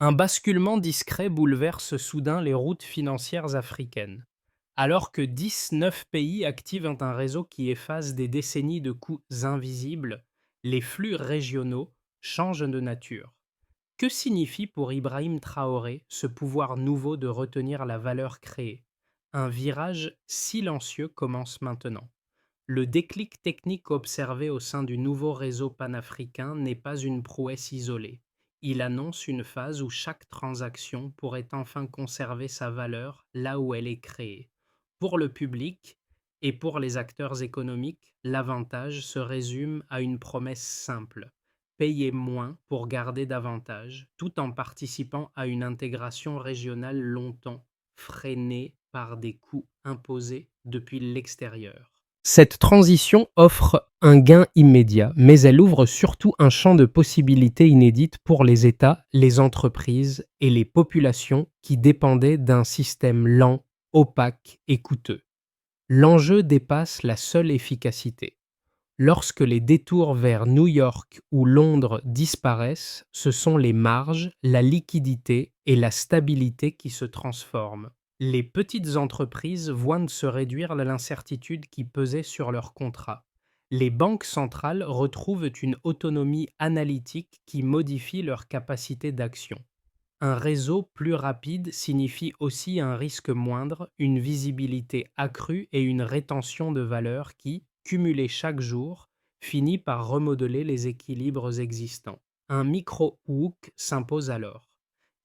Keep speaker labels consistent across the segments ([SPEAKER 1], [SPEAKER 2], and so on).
[SPEAKER 1] Un basculement discret bouleverse soudain les routes financières africaines. Alors que 19 pays activent un réseau qui efface des décennies de coûts invisibles, les flux régionaux changent de nature. Que signifie pour Ibrahim Traoré ce pouvoir nouveau de retenir la valeur créée? Un virage silencieux commence maintenant. Le déclic technique observé au sein du nouveau réseau panafricain n'est pas une prouesse isolée. Il annonce une phase où chaque transaction pourrait enfin conserver sa valeur là où elle est créée. Pour le public et pour les acteurs économiques, l'avantage se résume à une promesse simple: payer moins pour garder davantage, tout en participant à une intégration régionale longtemps freinée par des coûts imposés depuis l'extérieur. Cette transition offre un gain immédiat, mais elle ouvre surtout un champ de possibilités inédites pour les États, les entreprises et les populations qui dépendaient d'un système lent, opaque et coûteux. L'enjeu dépasse la seule efficacité. Lorsque les détours vers New York ou Londres disparaissent, ce sont les marges, la liquidité et la stabilité qui se transforment. Les petites entreprises voient se réduire l'incertitude qui pesait sur leurs contrats. Les banques centrales retrouvent une autonomie analytique qui modifie leur capacité d'action. Un réseau plus rapide signifie aussi un risque moindre, une visibilité accrue et une rétention de valeur qui, cumulée chaque jour, finit par remodeler les équilibres existants. Un micro-hook s'impose alors.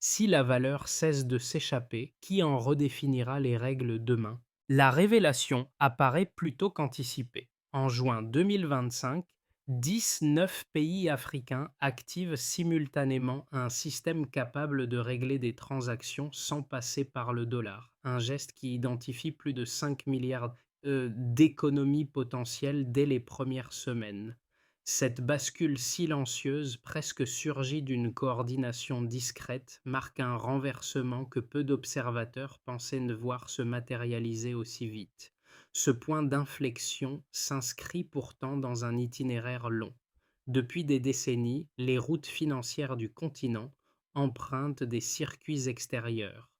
[SPEAKER 1] Si la valeur cesse de s'échapper, qui en redéfinira les règles demain? La révélation apparaît plus tôt qu'anticipée. En juin 2025, 19 pays africains activent simultanément un système capable de régler des transactions sans passer par le dollar, un geste qui identifie plus de 5 milliards d'économies potentielles dès les premières semaines. Cette bascule silencieuse, presque surgie d'une coordination discrète, marque un renversement que peu d'observateurs pensaient ne voir se matérialiser aussi vite. Ce point d'inflexion s'inscrit pourtant dans un itinéraire long. Depuis des décennies, les routes financières du continent empruntent des circuits extérieurs.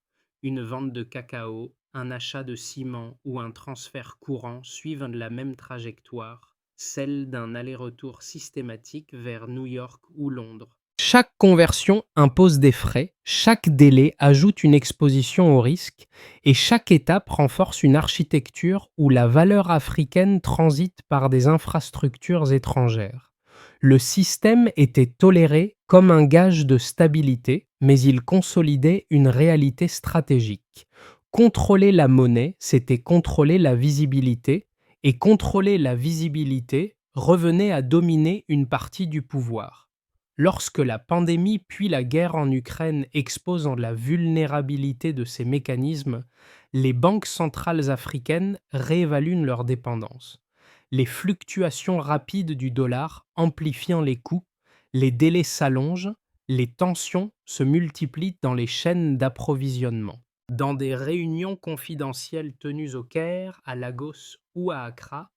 [SPEAKER 1] Une vente de cacao, un achat de ciment ou un transfert courant suivent la même trajectoire, celle d'un aller-retour systématique vers New York ou Londres. Chaque conversion impose des frais, chaque délai ajoute une exposition au risque, et chaque étape renforce une architecture où la valeur africaine transite par des infrastructures étrangères. Le système était toléré comme un gage de stabilité, mais il consolidait une réalité stratégique. Contrôler la monnaie, c'était contrôler la visibilité, et contrôler la visibilité revenait à dominer une partie du pouvoir. Lorsque la pandémie puis la guerre en Ukraine exposent la vulnérabilité de ces mécanismes, les banques centrales africaines réévaluent leur dépendance. Les fluctuations rapides du dollar amplifiant les coûts, les délais s'allongent, les tensions se multiplient dans les chaînes d'approvisionnement. Dans des réunions confidentielles tenues au Caire, à Lagos ou à Accra,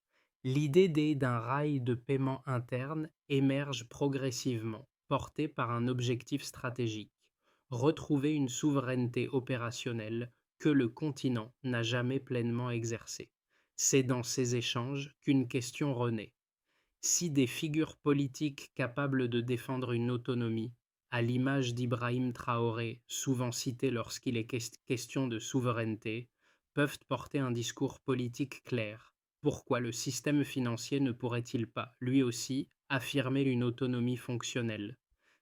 [SPEAKER 1] d'un rail de paiement interne émerge progressivement, porté par un objectif stratégique: retrouver une souveraineté opérationnelle que le continent n'a jamais pleinement exercée. C'est dans ces échanges qu'une question renaît: si des figures politiques capables de défendre une autonomie, à l'image d'Ibrahim Traoré, souvent cité lorsqu'il est question de souveraineté, peuvent porter un discours politique clair, pourquoi le système financier ne pourrait-il pas, lui aussi, affirmer une autonomie fonctionnelle?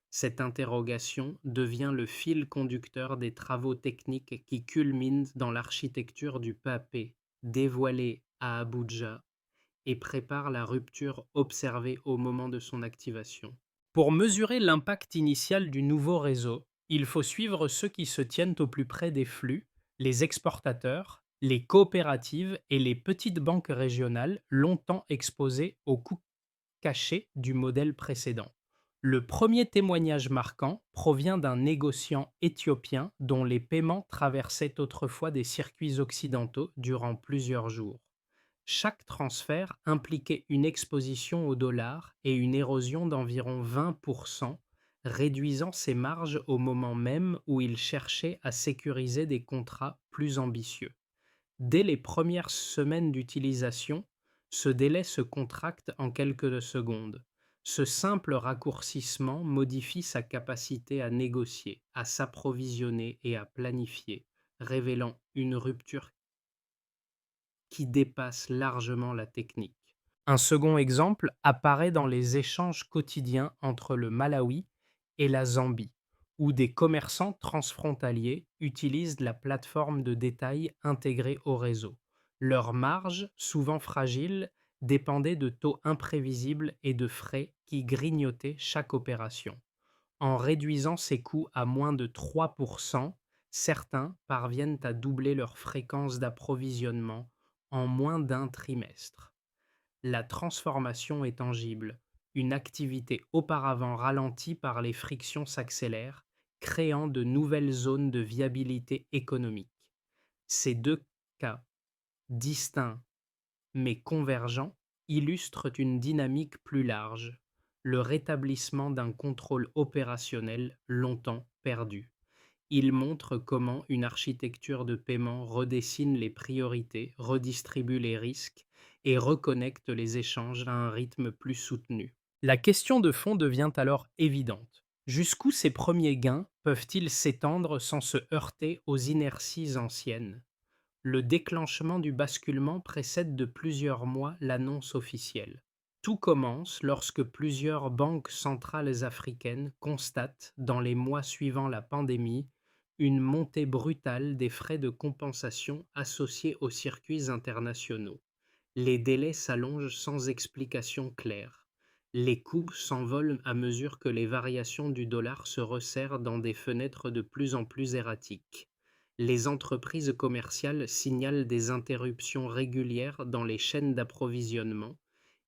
[SPEAKER 1] Cette interrogation devient le fil conducteur des travaux techniques qui culminent dans l'architecture du PAPé, dévoilée à Abuja, et prépare la rupture observée au moment de son activation. Pour mesurer l'impact initial du nouveau réseau, il faut suivre ceux qui se tiennent au plus près des flux: les exportateurs, les coopératives et les petites banques régionales longtemps exposées aux coûts cachés du modèle précédent. Le premier témoignage marquant provient d'un négociant éthiopien dont les paiements traversaient autrefois des circuits occidentaux durant plusieurs jours. Chaque transfert impliquait une exposition au dollar et une érosion d'environ 20%, réduisant ses marges au moment même où il cherchait à sécuriser des contrats plus ambitieux. Dès les premières semaines d'utilisation, ce délai se contracte en quelques secondes. Ce simple raccourcissement modifie sa capacité à négocier, à s'approvisionner et à planifier, révélant une rupture qui dépasse largement la technique. Un second exemple apparaît dans les échanges quotidiens entre le Malawi et la Zambie, où des commerçants transfrontaliers utilisent la plateforme de détail intégrée au réseau. Leurs marges, souvent fragiles, dépendaient de taux imprévisibles et de frais qui grignotaient chaque opération. En réduisant ces coûts à moins de 3%, certains parviennent à doubler leur fréquence d'approvisionnement en moins d'un trimestre. La transformation est tangible. Une activité auparavant ralentie par les frictions s'accélère, créant de nouvelles zones de viabilité économique. Ces deux cas, distincts mais convergents, illustrent une dynamique plus large, le rétablissement d'un contrôle opérationnel longtemps perdu. Il montre comment une architecture de paiement redessine les priorités, redistribue les risques et reconnecte les échanges à un rythme plus soutenu. La question de fond devient alors évidente. Jusqu'où ces premiers gains peuvent-ils s'étendre sans se heurter aux inerties anciennes? Le déclenchement du basculement précède de plusieurs mois l'annonce officielle. Tout commence lorsque plusieurs banques centrales africaines constatent, dans les mois suivant la pandémie, une montée brutale des frais de compensation associés aux circuits internationaux. Les délais s'allongent sans explication claire. Les coûts s'envolent à mesure que les variations du dollar se resserrent dans des fenêtres de plus en plus erratiques. Les entreprises commerciales signalent des interruptions régulières dans les chaînes d'approvisionnement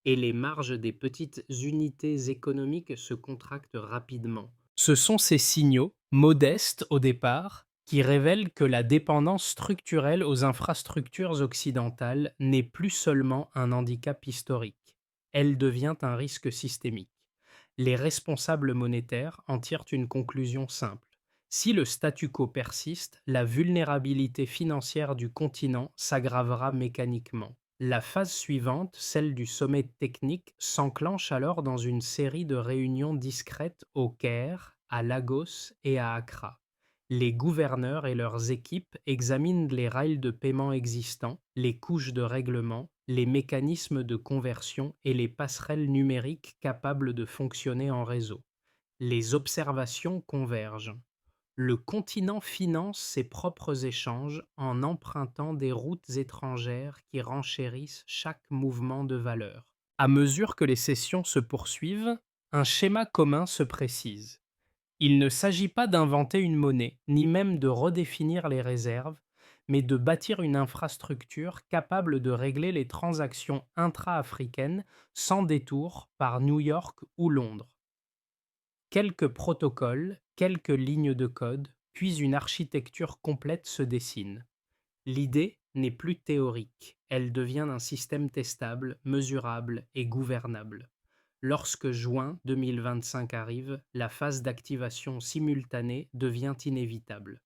[SPEAKER 1] et les marges des petites unités économiques se contractent rapidement. Ce sont ces signaux, modestes au départ, qui révèlent que la dépendance structurelle aux infrastructures occidentales n'est plus seulement un handicap historique, elle devient un risque systémique. Les responsables monétaires en tirent une conclusion simple. Si le statu quo persiste, la vulnérabilité financière du continent s'aggravera mécaniquement. La phase suivante, celle du sommet technique, s'enclenche alors dans une série de réunions discrètes au Caire, à Lagos et à Accra. Les gouverneurs et leurs équipes examinent les rails de paiement existants, les couches de règlement, les mécanismes de conversion et les passerelles numériques capables de fonctionner en réseau. Les observations convergent. Le continent finance ses propres échanges en empruntant des routes étrangères qui renchérissent chaque mouvement de valeur. À mesure que les sessions se poursuivent, un schéma commun se précise. Il ne s'agit pas d'inventer une monnaie, ni même de redéfinir les réserves, mais de bâtir une infrastructure capable de régler les transactions intra-africaines sans détour par New York ou Londres. Quelques protocoles, quelques lignes de code, puis une architecture complète se dessine. L'idée n'est plus théorique, elle devient un système testable, mesurable et gouvernable. Lorsque juin 2025 arrive, la phase d'activation simultanée devient inévitable.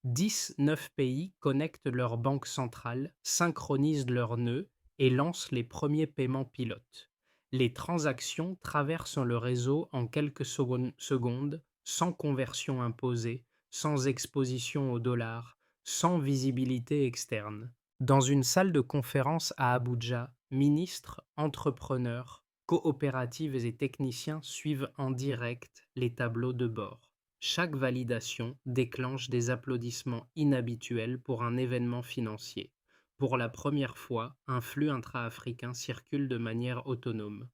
[SPEAKER 1] 19 pays connectent leurs banques centrales, synchronisent leurs nœuds et lancent les premiers paiements pilotes. Les transactions traversent le réseau en quelques secondes, sans conversion imposée, sans exposition au dollar, sans visibilité externe. Dans une salle de conférence à Abuja, ministres, entrepreneurs, coopératives et techniciens suivent en direct les tableaux de bord. Chaque validation déclenche des applaudissements inhabituels pour un événement financier. Pour la première fois, un flux intra-africain circule de manière autonome.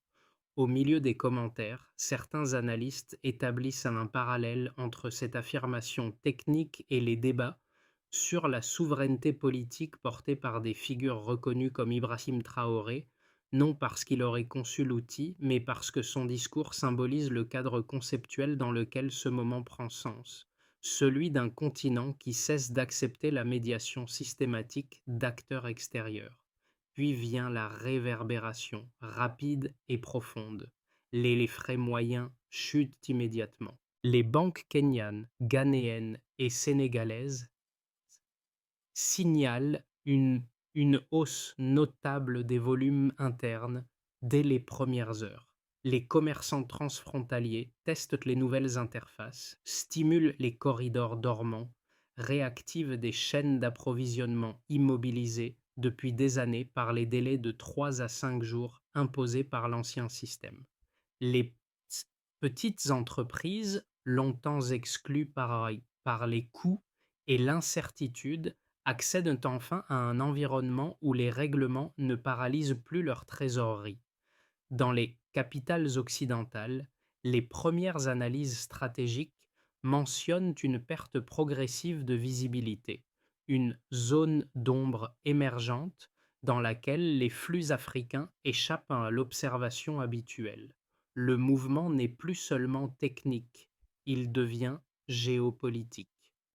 [SPEAKER 1] Au milieu des commentaires, certains analystes établissent un parallèle entre cette affirmation technique et les débats sur la souveraineté politique portés par des figures reconnues comme Ibrahim Traoré, non parce qu'il aurait conçu l'outil, mais parce que son discours symbolise le cadre conceptuel dans lequel ce moment prend sens, celui d'un continent qui cesse d'accepter la médiation systématique d'acteurs extérieurs. Puis vient la réverbération, rapide et profonde. Les frais moyens chutent immédiatement. Les banques kenyanes, ghanéennes et sénégalaises signale une hausse notable des volumes internes dès les premières heures. Les commerçants transfrontaliers testent les nouvelles interfaces, stimulent les corridors dormants, réactivent des chaînes d'approvisionnement immobilisées depuis des années par les délais de 3 à 5 jours imposés par l'ancien système. Les petites entreprises, longtemps exclues par les coûts et l'incertitude, accèdent enfin à un environnement où les règlements ne paralysent plus leur trésorerie. Dans les capitales occidentales, les premières analyses stratégiques mentionnent une perte progressive de visibilité, une zone d'ombre émergente dans laquelle les flux africains échappent à l'observation habituelle. Le mouvement n'est plus seulement technique, il devient géopolitique.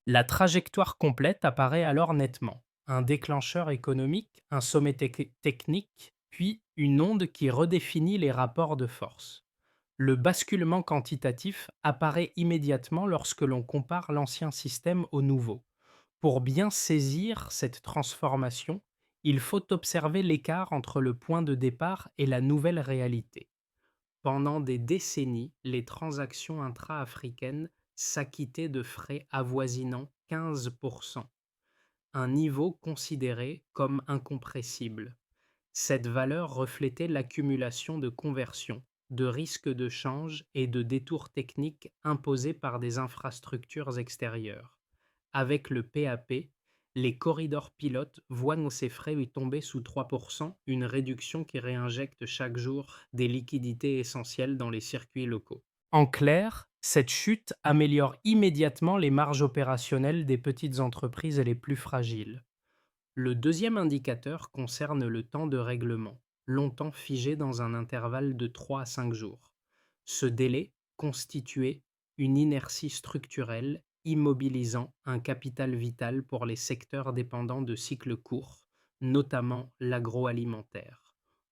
[SPEAKER 1] La trajectoire complète apparaît alors nettement. Un déclencheur économique, un sommet technique, puis une onde qui redéfinit les rapports de force. Le basculement quantitatif apparaît immédiatement lorsque l'on compare l'ancien système au nouveau. Pour bien saisir cette transformation, il faut observer l'écart entre le point de départ et la nouvelle réalité. Pendant des décennies, les transactions intra-africaines s'acquittaient de frais avoisinant 15%, un niveau considéré comme incompressible. Cette valeur reflétait l'accumulation de conversions, de risques de change et de détours techniques imposés par des infrastructures extérieures. Avec le PAP, les corridors pilotes voient ces frais tomber sous 3%, une réduction qui réinjecte chaque jour des liquidités essentielles dans les circuits locaux. En clair, cette chute améliore immédiatement les marges opérationnelles des petites entreprises les plus fragiles. Le deuxième indicateur concerne le temps de règlement, longtemps figé dans un intervalle de 3 à 5 jours. Ce délai constituait une inertie structurelle immobilisant un capital vital pour les secteurs dépendants de cycles courts, notamment l'agroalimentaire.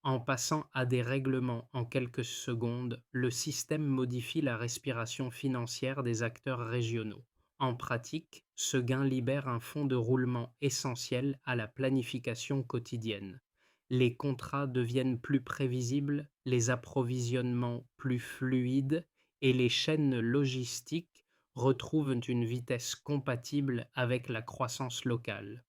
[SPEAKER 1] En passant à des règlements en quelques secondes, le système modifie la respiration financière des acteurs régionaux. En pratique, ce gain libère un fonds de roulement essentiel à la planification quotidienne. Les contrats deviennent plus prévisibles, les approvisionnements plus fluides et les chaînes logistiques retrouvent une vitesse compatible avec la croissance locale.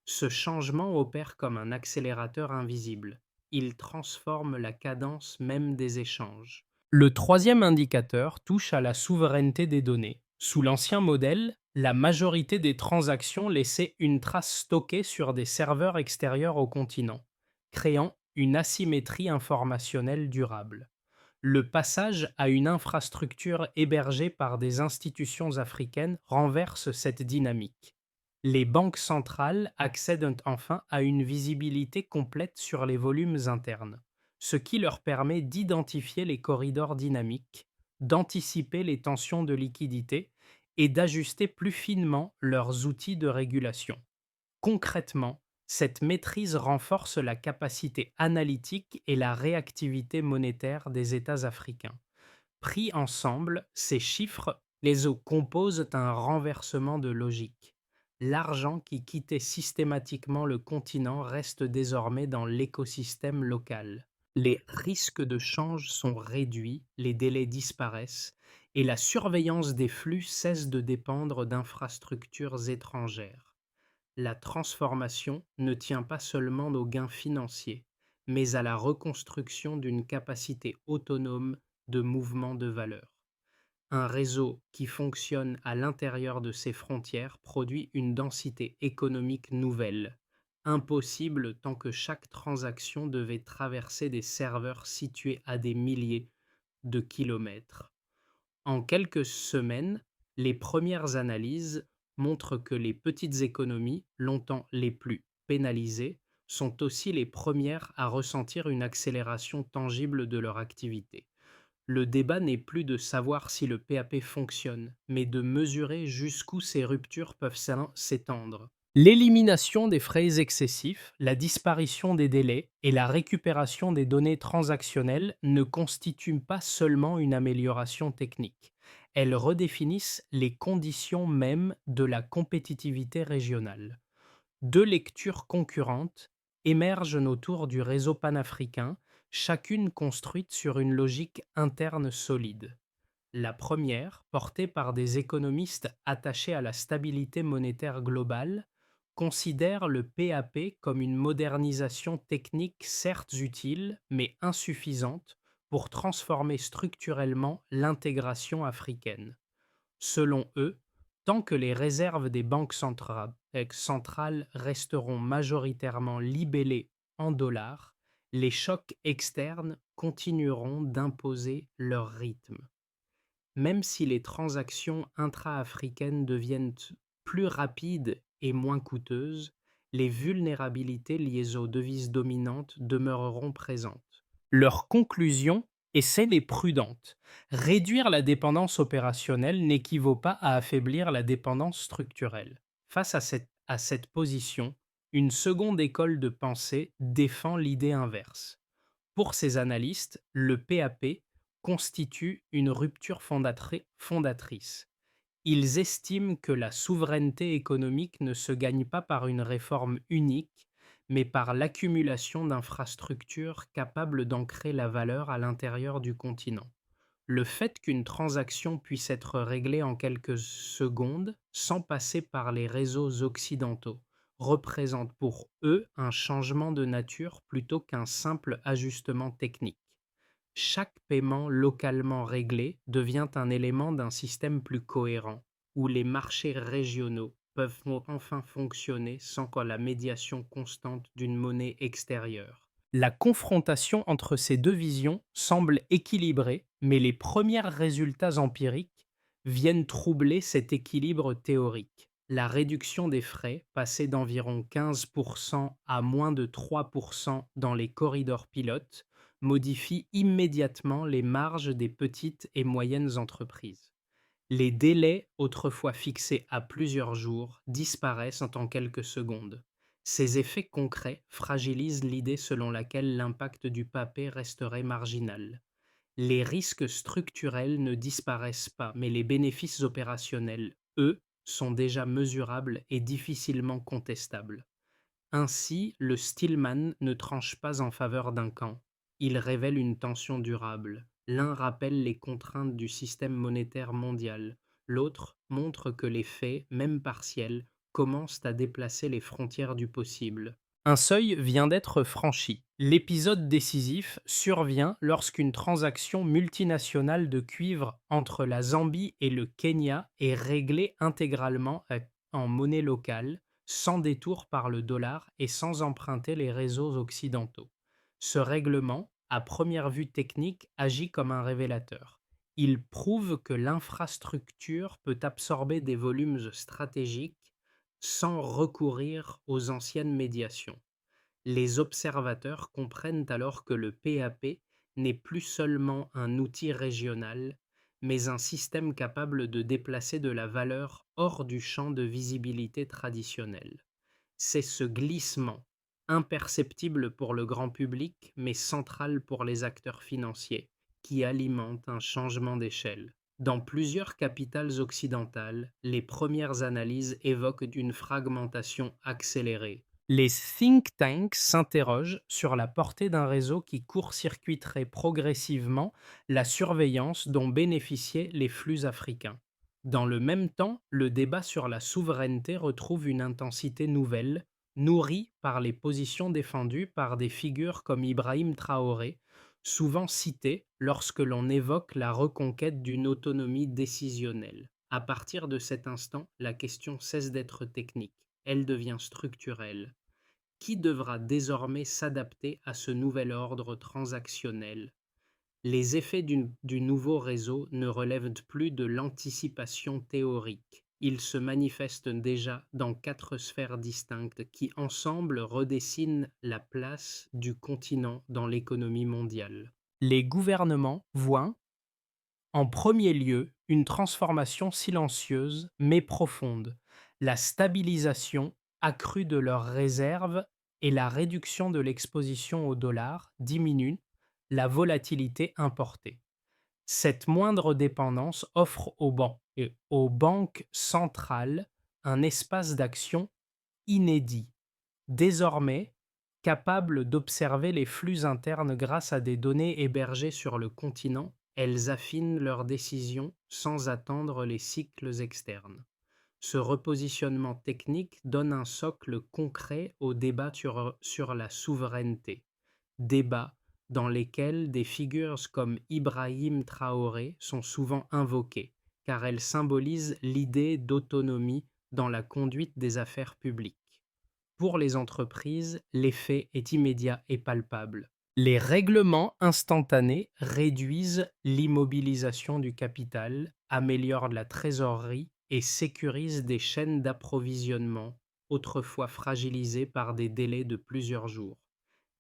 [SPEAKER 1] Ce changement opère comme un accélérateur invisible. Il transforme la cadence même des échanges. Le troisième indicateur touche à la souveraineté des données. Sous l'ancien modèle, la majorité des transactions laissaient une trace stockée sur des serveurs extérieurs au continent, créant une asymétrie informationnelle durable. Le passage à une infrastructure hébergée par des institutions africaines renverse cette dynamique. Les banques centrales accèdent enfin à une visibilité complète sur les volumes internes, ce qui leur permet d'identifier les corridors dynamiques, d'anticiper les tensions de liquidité et d'ajuster plus finement leurs outils de régulation. Concrètement, cette maîtrise renforce la capacité analytique et la réactivité monétaire des États africains. Pris ensemble, ces chiffres composent un renversement de logique. L'argent qui quittait systématiquement le continent reste désormais dans l'écosystème local. Les risques de change sont réduits, les délais disparaissent et la surveillance des flux cesse de dépendre d'infrastructures étrangères. La transformation ne tient pas seulement aux gains financiers, mais à la reconstruction d'une capacité autonome de mouvement de valeur. Un réseau qui fonctionne à l'intérieur de ses frontières produit une densité économique nouvelle, impossible tant que chaque transaction devait traverser des serveurs situés à des milliers de kilomètres. En quelques semaines, les premières analyses montrent que les petites économies, longtemps les plus pénalisées, sont aussi les premières à ressentir une accélération tangible de leur activité. Le débat n'est plus de savoir si le PAP fonctionne, mais de mesurer jusqu'où ces ruptures peuvent s'étendre. L'élimination des frais excessifs, la disparition des délais et la récupération des données transactionnelles ne constituent pas seulement une amélioration technique. Elles redéfinissent les conditions mêmes de la compétitivité régionale. Deux lectures concurrentes émergent autour du réseau panafricain, chacune construite sur une logique interne solide. La première, portée par des économistes attachés à la stabilité monétaire globale, considère le PAP comme une modernisation technique certes utile, mais insuffisante pour transformer structurellement l'intégration africaine. Selon eux, tant que les réserves des banques centrales resteront majoritairement libellées en dollars, les chocs externes continueront d'imposer leur rythme. Même si les transactions intra-africaines deviennent plus rapides et moins coûteuses, les vulnérabilités liées aux devises dominantes demeureront présentes. Leur conclusion, et celle est prudente, réduire la dépendance opérationnelle n'équivaut pas à affaiblir la dépendance structurelle. Face à cette position, une seconde école de pensée défend l'idée inverse. Pour ces analystes, le PAP constitue une rupture fondatrice. Ils estiment que la souveraineté économique ne se gagne pas par une réforme unique, mais par l'accumulation d'infrastructures capables d'ancrer la valeur à l'intérieur du continent. Le fait qu'une transaction puisse être réglée en quelques secondes sans passer par les réseaux occidentaux représente pour eux un changement de nature plutôt qu'un simple ajustement technique. Chaque paiement localement réglé devient un élément d'un système plus cohérent, où les marchés régionaux peuvent enfin fonctionner sans la médiation constante d'une monnaie extérieure. La confrontation entre ces deux visions semble équilibrée, mais les premiers résultats empiriques viennent troubler cet équilibre théorique. La réduction des frais, passée d'environ 15% à moins de 3% dans les corridors pilotes, modifie immédiatement les marges des petites et moyennes entreprises. Les délais, autrefois fixés à plusieurs jours, disparaissent en quelques secondes. Ces effets concrets fragilisent l'idée selon laquelle l'impact du papier resterait marginal. Les risques structurels ne disparaissent pas, mais les bénéfices opérationnels, eux, sont déjà mesurables et difficilement contestables. Ainsi, le Stillman ne tranche pas en faveur d'un camp. Il révèle une tension durable. L'un rappelle les contraintes du système monétaire mondial. L'autre montre que les faits, même partiels, commencent à déplacer les frontières du possible. Un seuil vient d'être franchi. L'épisode décisif survient lorsqu'une transaction multinationale de cuivre entre la Zambie et le Kenya est réglée intégralement en monnaie locale, sans détour par le dollar et sans emprunter les réseaux occidentaux. Ce règlement, à première vue technique, agit comme un révélateur. Il prouve que l'infrastructure peut absorber des volumes stratégiques sans recourir aux anciennes médiations. Les observateurs comprennent alors que le PAP n'est plus seulement un outil régional, mais un système capable de déplacer de la valeur hors du champ de visibilité traditionnel. C'est ce glissement, imperceptible pour le grand public, mais central pour les acteurs financiers, qui alimente un changement d'échelle. Dans plusieurs capitales occidentales, les premières analyses évoquent une fragmentation accélérée. Les think tanks s'interrogent sur la portée d'un réseau qui court-circuiterait progressivement la surveillance dont bénéficiaient les flux africains. Dans le même temps, le débat sur la souveraineté retrouve une intensité nouvelle, nourrie par les positions défendues par des figures comme Ibrahim Traoré, souvent cité lorsque l'on évoque la reconquête d'une autonomie décisionnelle. À partir de cet instant, la question cesse d'être technique, elle devient structurelle. Qui devra désormais s'adapter à ce nouvel ordre transactionnel? Les effets du nouveau réseau ne relèvent plus de l'anticipation théorique. Ils se manifestent déjà dans 4 sphères distinctes qui ensemble redessinent la place du continent dans l'économie mondiale. Les gouvernements voient, en premier lieu, une transformation silencieuse mais profonde, la stabilisation accrue de leurs réserves et la réduction de l'exposition au dollar diminuent la volatilité importée. Cette moindre dépendance offre aux banques centrales un espace d'action inédit, désormais capables d'observer les flux internes grâce à des données hébergées sur le continent. Elles affinent leurs décisions sans attendre les cycles externes. Ce repositionnement technique donne un socle concret au débat sur la souveraineté, débats dans lesquels des figures comme Ibrahim Traoré sont souvent invoquées, car elles symbolisent l'idée d'autonomie dans la conduite des affaires publiques. Pour les entreprises, l'effet est immédiat et palpable. Les règlements instantanés réduisent l'immobilisation du capital, améliorent la trésorerie et sécurisent des chaînes d'approvisionnement autrefois fragilisées par des délais de plusieurs jours.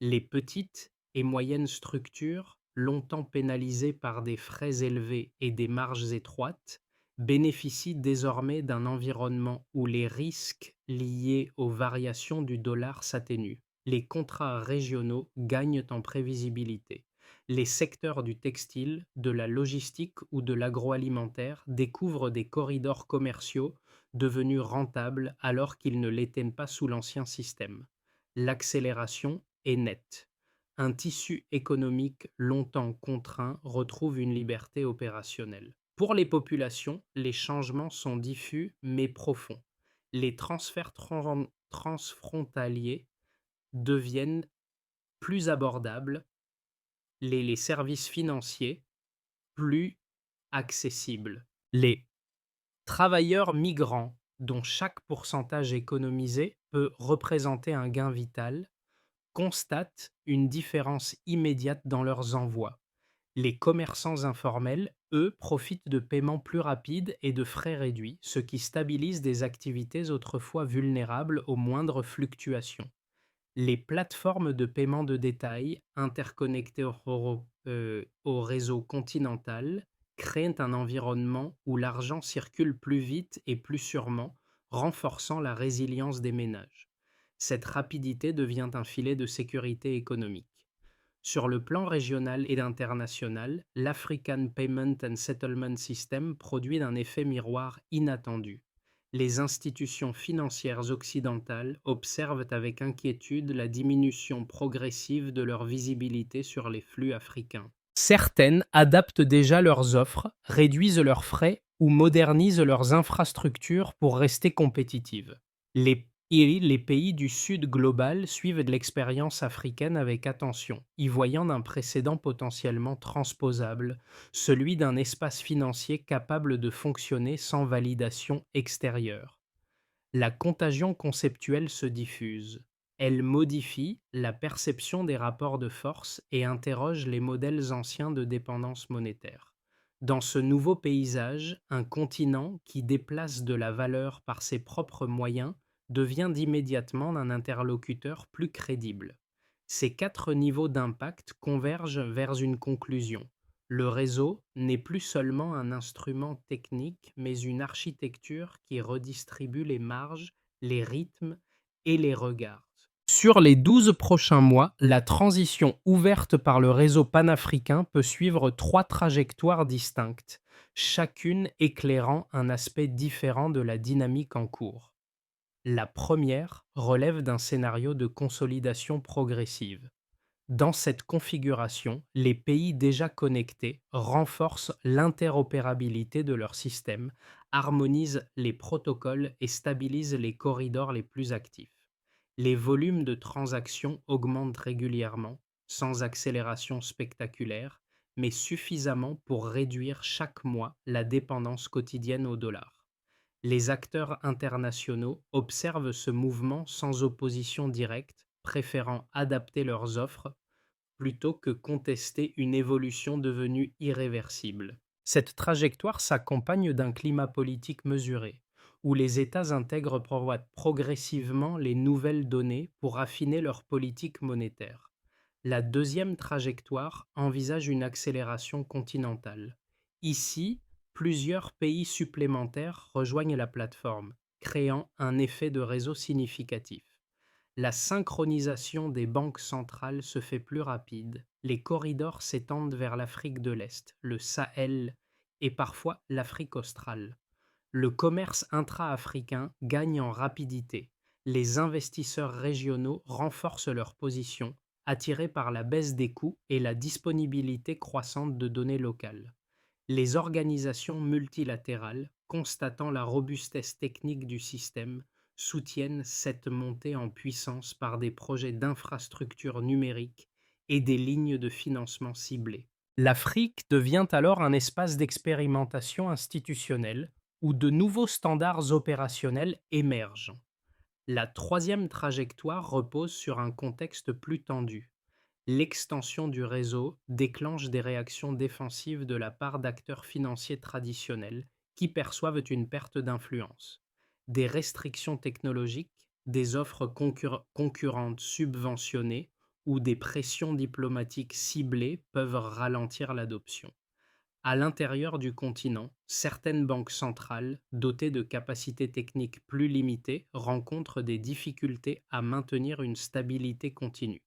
[SPEAKER 1] Les petites et moyennes structures, longtemps pénalisées par des frais élevés et des marges étroites, bénéficient désormais d'un environnement où les risques liés aux variations du dollar s'atténuent. Les contrats régionaux gagnent en prévisibilité. Les secteurs du textile, de la logistique ou de l'agroalimentaire découvrent des corridors commerciaux devenus rentables alors qu'ils ne l'étaient pas sous l'ancien système. L'accélération est nette. Un tissu économique longtemps contraint retrouve une liberté opérationnelle. Pour les populations, les changements sont diffus mais profonds. Les transferts transfrontaliers deviennent plus abordables, les services financiers plus accessibles. Les travailleurs migrants, dont chaque pourcentage économisé peut représenter un gain vital, constatent une différence immédiate dans leurs envois. Les commerçants informels, eux, profitent de paiements plus rapides et de frais réduits, ce qui stabilise des activités autrefois vulnérables aux moindres fluctuations. Les plateformes de paiement de détail, interconnectées au réseau continental, créent un environnement où l'argent circule plus vite et plus sûrement, renforçant la résilience des ménages. Cette rapidité devient un filet de sécurité économique. Sur le plan régional et international, l'African Payment and Settlement System produit un effet miroir inattendu. Les institutions financières occidentales observent avec inquiétude la diminution progressive de leur visibilité sur les flux africains. Certaines adaptent déjà leurs offres, réduisent leurs frais ou modernisent leurs infrastructures pour rester compétitives. Les pays du Sud global suivent l'expérience africaine avec attention, y voyant un précédent potentiellement transposable, celui d'un espace financier capable de fonctionner sans validation extérieure. La contagion conceptuelle se diffuse. Elle modifie la perception des rapports de force et interroge les modèles anciens de dépendance monétaire. Dans ce nouveau paysage, un continent qui déplace de la valeur par ses propres moyens devient immédiatement un interlocuteur plus crédible. Ces quatre niveaux d'impact convergent vers une conclusion. Le réseau n'est plus seulement un instrument technique, mais une architecture qui redistribue les marges, les rythmes et les regards. Sur les 12 prochains mois, la transition ouverte par le réseau panafricain peut suivre trois trajectoires distinctes, chacune éclairant un aspect différent de la dynamique en cours. La première relève d'un scénario de consolidation progressive. Dans cette configuration, les pays déjà connectés renforcent l'interopérabilité de leur système, harmonisent les protocoles et stabilisent les corridors les plus actifs. Les volumes de transactions augmentent régulièrement, sans accélération spectaculaire, mais suffisamment pour réduire chaque mois la dépendance quotidienne au dollar. Les acteurs internationaux observent ce mouvement sans opposition directe, préférant adapter leurs offres plutôt que contester une évolution devenue irréversible. Cette trajectoire s'accompagne d'un climat politique mesuré, où les États intègrent progressivement les nouvelles données pour affiner leur politique monétaire. La deuxième trajectoire envisage une accélération continentale. Ici, plusieurs pays supplémentaires rejoignent la plateforme, créant un effet de réseau significatif. La synchronisation des banques centrales se fait plus rapide Les corridors s'étendent vers l'Afrique de l'Est, le Sahel et parfois l'Afrique australe. Le commerce intra-africain gagne en rapidité. Les investisseurs régionaux renforcent leur position, attirés par la baisse des coûts et la disponibilité croissante de données locales. Les organisations multilatérales, constatant la robustesse technique du système, soutiennent cette montée en puissance par des projets d'infrastructures numériques et des lignes de financement ciblées. L'Afrique devient alors un espace d'expérimentation institutionnelle où de nouveaux standards opérationnels émergent. La troisième trajectoire repose sur un contexte plus tendu. L'extension du réseau déclenche des réactions défensives de la part d'acteurs financiers traditionnels qui perçoivent une perte d'influence. Des restrictions technologiques, des offres concurrentes subventionnées ou des pressions diplomatiques ciblées peuvent ralentir l'adoption. À l'intérieur du continent, certaines banques centrales, dotées de capacités techniques plus limitées, rencontrent des difficultés à maintenir une stabilité continue.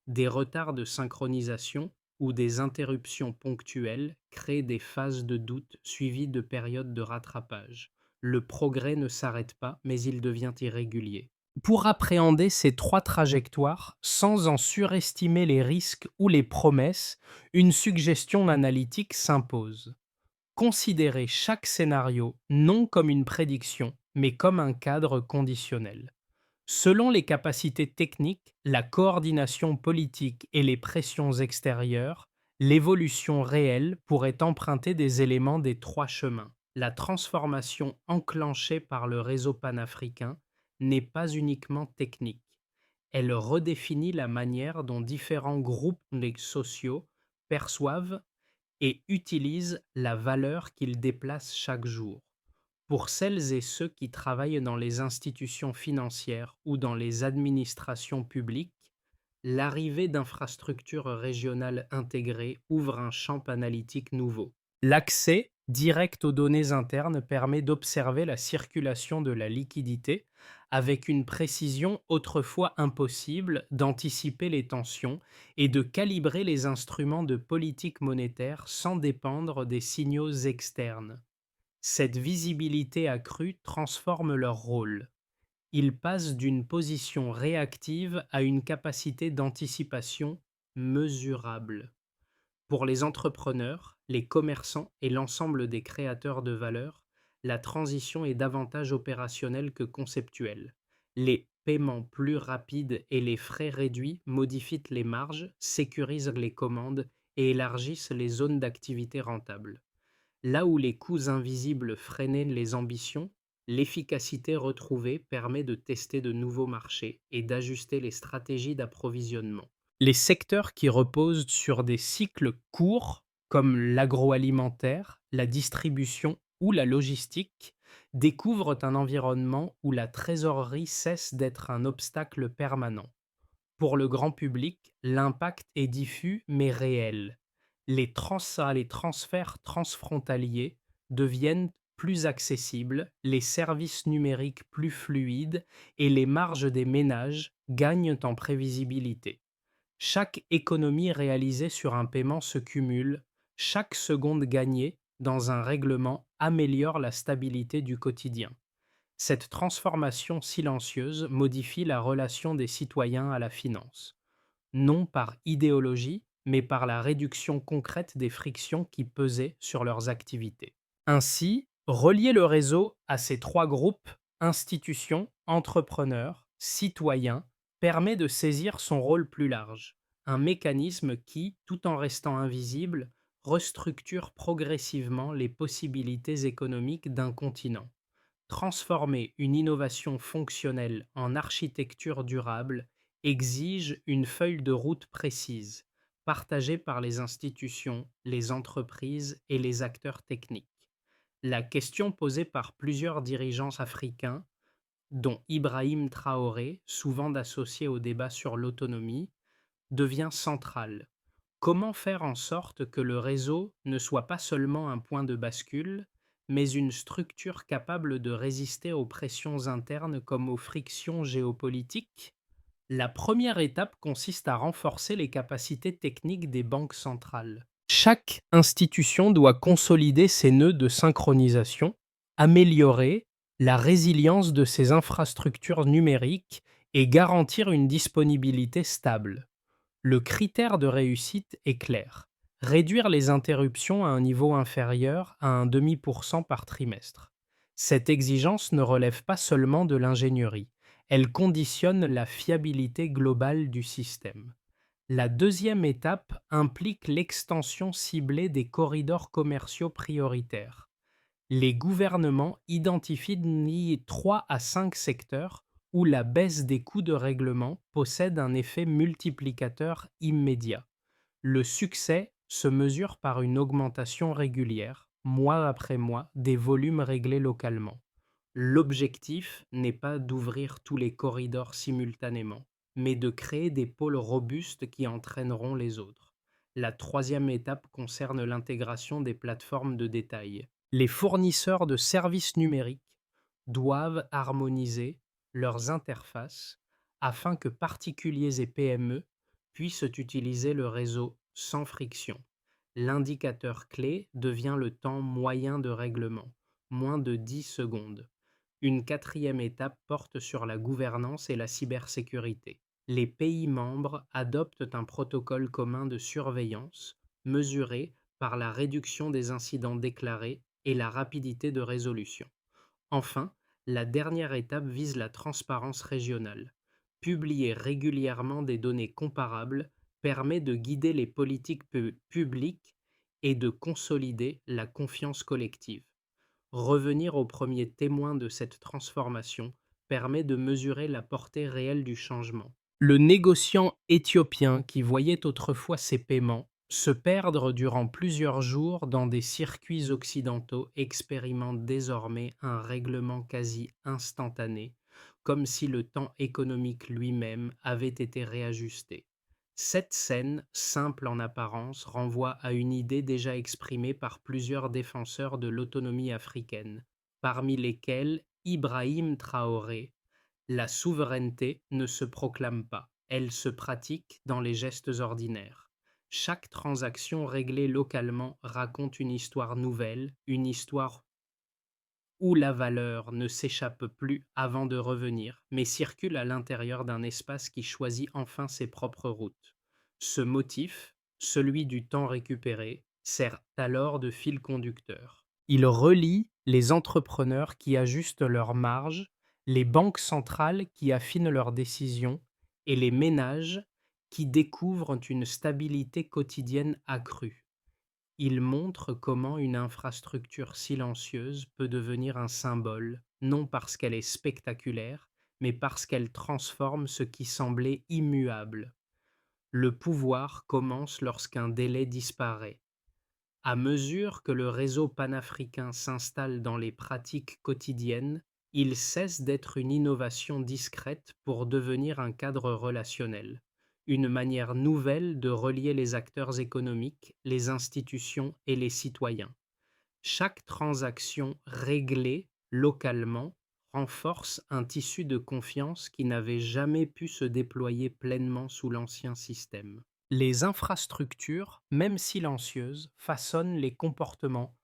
[SPEAKER 1] Des retards de synchronisation ou des interruptions ponctuelles créent des phases de doute suivies de périodes de rattrapage. Le progrès ne s'arrête pas, mais il devient irrégulier. Pour appréhender ces trois trajectoires, sans en surestimer les risques ou les promesses, une suggestion analytique s'impose. Considérer chaque scénario non comme une prédiction, mais comme un cadre conditionnel. Selon les capacités techniques, la coordination politique et les pressions extérieures, l'évolution réelle pourrait emprunter des éléments des trois chemins. La transformation enclenchée par le réseau panafricain n'est pas uniquement technique. Elle redéfinit la manière dont différents groupes sociaux perçoivent et utilisent la valeur qu'ils déplacent chaque jour. Pour celles et ceux qui travaillent dans les institutions financières ou dans les administrations publiques, l'arrivée d'infrastructures régionales intégrées ouvre un champ analytique nouveau. L'accès direct aux données internes permet d'observer la circulation de la liquidité avec une précision autrefois impossible, d'anticiper les tensions et de calibrer les instruments de politique monétaire sans dépendre des signaux externes. Cette visibilité accrue transforme leur rôle. Ils passent d'une position réactive à une capacité d'anticipation mesurable. Pour les entrepreneurs, les commerçants et l'ensemble des créateurs de valeur, la transition est davantage opérationnelle que conceptuelle. Les paiements plus rapides et les frais réduits modifient les marges, sécurisent les commandes et élargissent les zones d'activité rentables. Là où les coûts invisibles freinaient les ambitions, l'efficacité retrouvée permet de tester de nouveaux marchés et d'ajuster les stratégies d'approvisionnement. Les secteurs qui reposent sur des cycles courts, comme l'agroalimentaire, la distribution ou la logistique, découvrent un environnement où la trésorerie cesse d'être un obstacle permanent. Pour le grand public, l'impact est diffus mais réel. Les transferts transfrontaliers deviennent plus accessibles, les services numériques plus fluides et les marges des ménages gagnent en prévisibilité. Chaque économie réalisée sur un paiement se cumule, chaque seconde gagnée dans un règlement améliore la stabilité du quotidien. Cette transformation silencieuse modifie la relation des citoyens à la finance, non par idéologie, mais par la réduction concrète des frictions qui pesaient sur leurs activités. Ainsi, relier le réseau à ces trois groupes, institutions, entrepreneurs, citoyens, permet de saisir son rôle plus large, un mécanisme qui, tout en restant invisible, restructure progressivement les possibilités économiques d'un continent. Transformer une innovation fonctionnelle en architecture durable exige une feuille de route précise, partagée par les institutions, les entreprises et les acteurs techniques. La question posée par plusieurs dirigeants africains, dont Ibrahim Traoré, souvent associé au débat sur l'autonomie, devient centrale. Comment faire en sorte que le réseau ne soit pas seulement un point de bascule, mais une structure capable de résister aux pressions internes comme aux frictions géopolitiques? La première étape consiste à renforcer les capacités techniques des banques centrales. Chaque institution doit consolider ses nœuds de synchronisation, améliorer la résilience de ses infrastructures numériques et garantir une disponibilité stable. Le critère de réussite est clair: réduire les interruptions à un niveau inférieur à un demi% par trimestre. Cette exigence ne relève pas seulement de l'ingénierie, elle conditionne la fiabilité globale du système. La deuxième étape implique l'extension ciblée des corridors commerciaux prioritaires. Les gouvernements identifient 3 à 5 secteurs où la baisse des coûts de règlement possède un effet multiplicateur immédiat. Le succès se mesure par une augmentation régulière, mois après mois, des volumes réglés localement. L'objectif n'est pas d'ouvrir tous les corridors simultanément, mais de créer des pôles robustes qui entraîneront les autres. La troisième étape concerne l'intégration des plateformes de détail. Les fournisseurs de services numériques doivent harmoniser leurs interfaces afin que particuliers et PME puissent utiliser le réseau sans friction. L'indicateur clé devient le temps moyen de règlement, moins de 10 secondes. Une quatrième étape porte sur la gouvernance et la cybersécurité. Les pays membres adoptent un protocole commun de surveillance, mesuré par la réduction des incidents déclarés et la rapidité de résolution. Enfin, la dernière étape vise la transparence régionale. Publier régulièrement des données comparables permet de guider les politiques publiques et de consolider la confiance collective. Revenir aux premiers témoins de cette transformation permet de mesurer la portée réelle du changement. Le négociant éthiopien qui voyait autrefois ses paiements se perdre durant plusieurs jours dans des circuits occidentaux expérimente désormais un règlement quasi instantané, comme si le temps économique lui-même avait été réajusté. Cette scène, simple en apparence, renvoie à une idée déjà exprimée par plusieurs défenseurs de l'autonomie africaine, parmi lesquels Ibrahim Traoré: la souveraineté ne se proclame pas, elle se pratique dans les gestes ordinaires. Chaque transaction réglée localement raconte une histoire nouvelle, une histoire où la valeur ne s'échappe plus avant de revenir, mais circule à l'intérieur d'un espace qui choisit enfin ses propres routes. Ce motif, celui du temps récupéré, sert alors de fil conducteur. Il relie les entrepreneurs qui ajustent leurs marges, les banques centrales qui affinent leurs décisions et les ménages qui découvrent une stabilité quotidienne accrue. Il montre comment une infrastructure silencieuse peut devenir un symbole, non parce qu'elle est spectaculaire, mais parce qu'elle transforme ce qui semblait immuable. Le pouvoir commence lorsqu'un délai disparaît. À mesure que le réseau panafricain s'installe dans les pratiques quotidiennes, il cesse d'être une innovation discrète pour devenir un cadre relationnel, une manière nouvelle de relier les acteurs économiques, les institutions et les citoyens. Chaque transaction réglée localement renforce un tissu de confiance qui n'avait jamais pu se déployer pleinement sous l'ancien système. Les infrastructures, même silencieuses, façonnent les comportements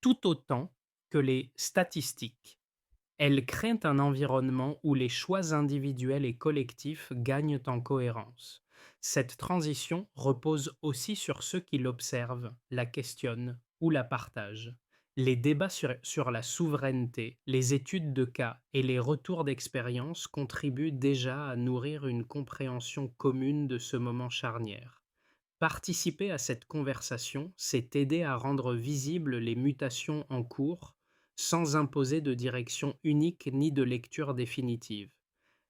[SPEAKER 1] tout autant que les statistiques. Elles créent un environnement où les choix individuels et collectifs gagnent en cohérence. Cette transition repose aussi sur ceux qui l'observent, la questionnent ou la partagent. Les débats sur la souveraineté, les études de cas et les retours d'expérience contribuent déjà à nourrir une compréhension commune de ce moment charnière. Participer à cette conversation, c'est aider à rendre visibles les mutations en cours sans imposer de direction unique ni de lecture définitive.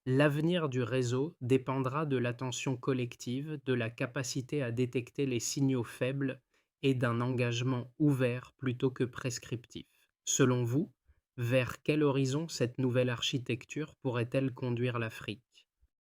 [SPEAKER 1] L'avenir du réseau dépendra de l'attention collective, de la capacité à détecter les signaux faibles et d'un engagement ouvert plutôt que prescriptif. Selon vous, vers quel horizon cette nouvelle architecture pourrait-elle conduire l'Afrique?